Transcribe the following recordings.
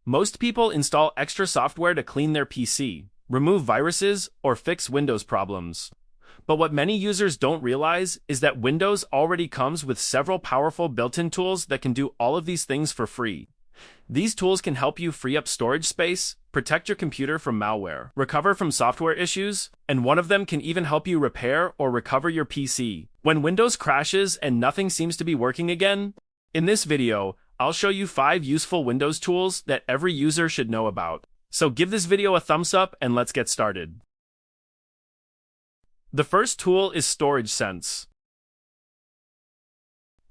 Most people install extra software to clean their PC, remove viruses, or fix Windows problems. But what many users don't realize is that Windows already comes with several powerful built-in tools that can do all of these things for free. These tools can help you free up storage space, protect your computer from malware, recover from software issues, and one of them can even help you repair or recover your PC when Windows crashes and nothing seems to be working again. In this video, I'll show you 5 useful Windows tools that every user should know about. So give this video a thumbs up and let's get started. The first tool is Storage Sense.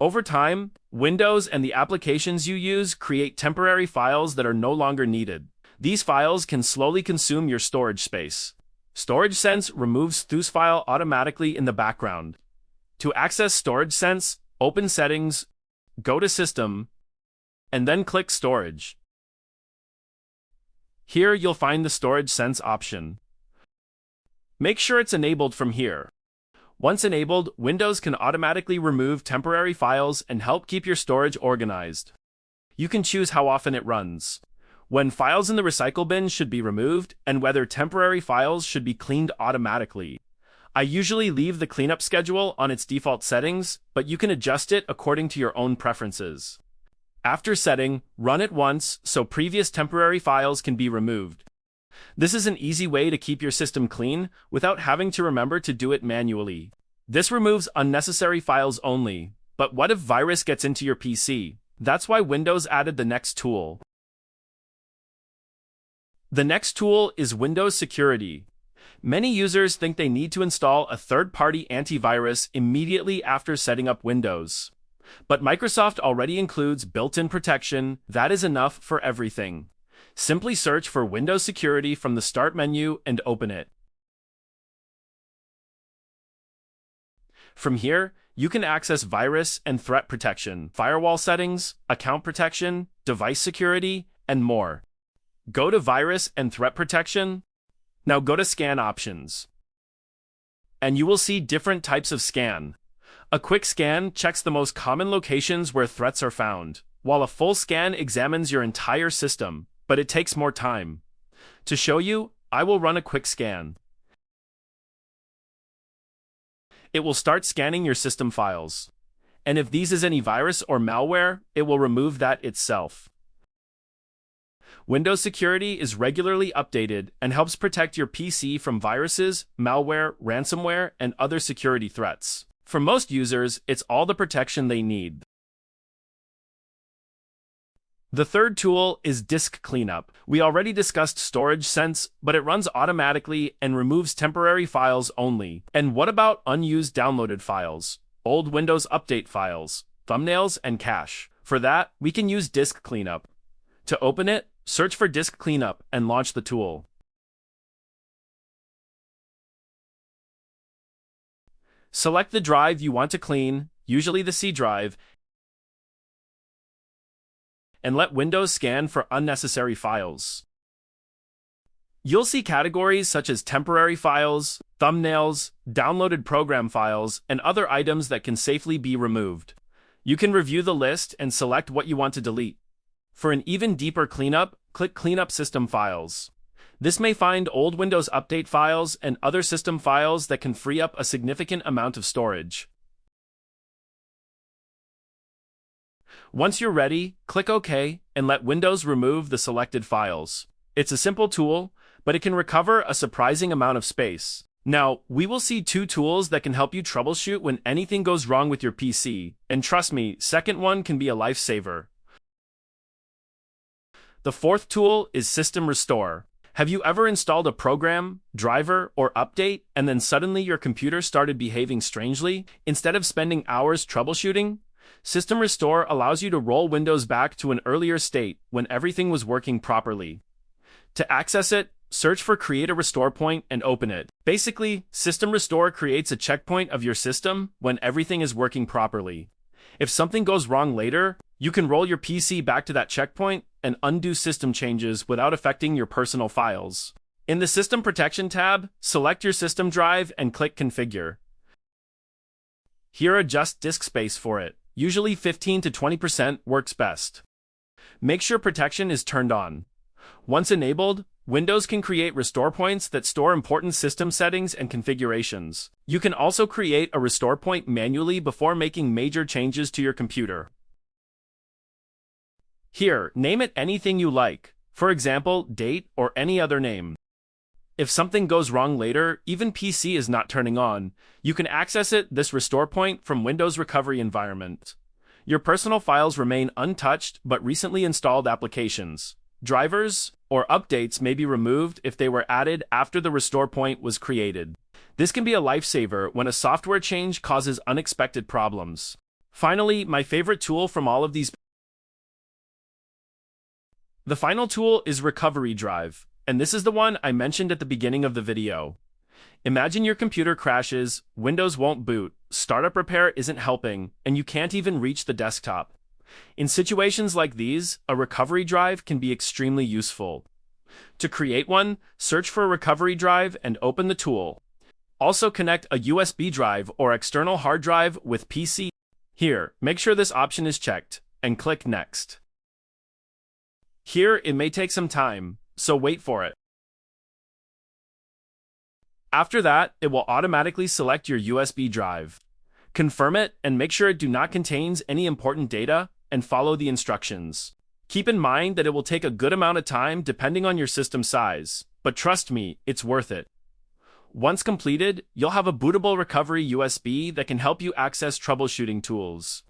Over time, Windows and the applications you use create temporary files that are no longer needed. These files can slowly consume your storage space. Storage Sense removes those files automatically in the background. To access Storage Sense, open Settings, go to System, and then click Storage. Here you'll find the Storage Sense option. Make sure it's enabled from here. Once enabled, Windows can automatically remove temporary files and help keep your storage organized. You can choose how often it runs, when files in the recycle bin should be removed, and whether temporary files should be cleaned automatically. I usually leave the cleanup schedule on its default settings, but you can adjust it according to your own preferences. After setting, run it once so previous temporary files can be removed. This is an easy way to keep your system clean without having to remember to do it manually. This removes unnecessary files only, but what if virus gets into your PC? That's why Windows added the next tool. The next tool is Windows Security. Many users think they need to install a third-party antivirus immediately after setting up Windows. But Microsoft already includes built-in protection that is enough for everything. Simply search for Windows Security from the Start menu and open it. From here, you can access virus and threat protection, firewall settings, account protection, device security, and more. Go to Virus and Threat Protection. Now go to Scan Options. And you will see different types of scan. A quick scan checks the most common locations where threats are found, while a full scan examines your entire system, but it takes more time. To show you, I will run a quick scan. It will start scanning your system files. And if these is any virus or malware, it will remove that itself. Windows Security is regularly updated and helps protect your PC from viruses, malware, ransomware, and other security threats. For most users, it's all the protection they need. The third tool is Disk Cleanup. We already discussed Storage Sense, but it runs automatically and removes temporary files only. And what about unused downloaded files, old Windows Update files, thumbnails, and cache? For that, we can use Disk Cleanup. To open it, search for Disk Cleanup and launch the tool. Select the drive you want to clean, usually the C drive, and let Windows scan for unnecessary files. You'll see categories such as temporary files, thumbnails, downloaded program files, and other items that can safely be removed. You can review the list and select what you want to delete. For an even deeper cleanup, click Cleanup System Files. This may find old Windows Update files and other system files that can free up a significant amount of storage. Once you're ready, click OK and let Windows remove the selected files. It's a simple tool, but it can recover a surprising amount of space. Now, we will see 2 tools that can help you troubleshoot when anything goes wrong with your PC, and trust me, second one can be a lifesaver. The fourth tool is System Restore. Have you ever installed a program, driver, or update, and then suddenly your computer started behaving strangely? Instead of spending hours troubleshooting, System Restore allows you to roll Windows back to an earlier state when everything was working properly. To access it, search for Create a Restore Point and open it. Basically, System Restore creates a checkpoint of your system when everything is working properly. If something goes wrong later, you can roll your PC back to that checkpoint and undo system changes without affecting your personal files. In the System Protection tab, select your system drive and click Configure. Here, adjust disk space for it. Usually 15 to 20% works best. Make sure protection is turned on. Once enabled, Windows can create restore points that store important system settings and configurations. You can also create a restore point manually before making major changes to your computer. Here, name it anything you like, for example, date or any other name. If something goes wrong later, even PC is not turning on, you can access this restore point from Windows Recovery Environment. Your personal files remain untouched, but recently installed applications, drivers, or updates may be removed if they were added after the restore point was created. This can be a lifesaver when a software change causes unexpected problems. Finally, my favorite tool from all of these. The final tool is Recovery Drive, and this is the one I mentioned at the beginning of the video. Imagine your computer crashes, Windows won't boot, startup repair isn't helping, and you can't even reach the desktop. In situations like these, a recovery drive can be extremely useful. To create one, search for a recovery drive and open the tool. Also connect a USB drive or external hard drive with PC. Here, make sure this option is checked, and click Next. Here, it may take some time, so wait for it. After that, it will automatically select your USB drive. Confirm it and make sure it do not contains any important data, and follow the instructions. Keep in mind that it will take a good amount of time depending on your system size, but trust me, it's worth it. Once completed, you'll have a bootable recovery USB that can help you access troubleshooting tools.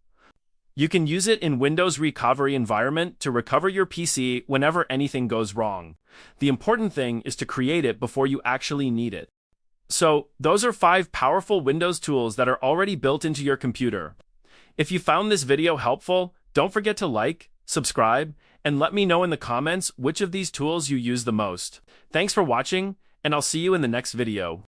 You can use it in Windows Recovery Environment to recover your PC whenever anything goes wrong. The important thing is to create it before you actually need it. So, those are 5 powerful Windows tools that are already built into your computer. If you found this video helpful, don't forget to like, subscribe, and let me know in the comments which of these tools you use the most. Thanks for watching, and I'll see you in the next video.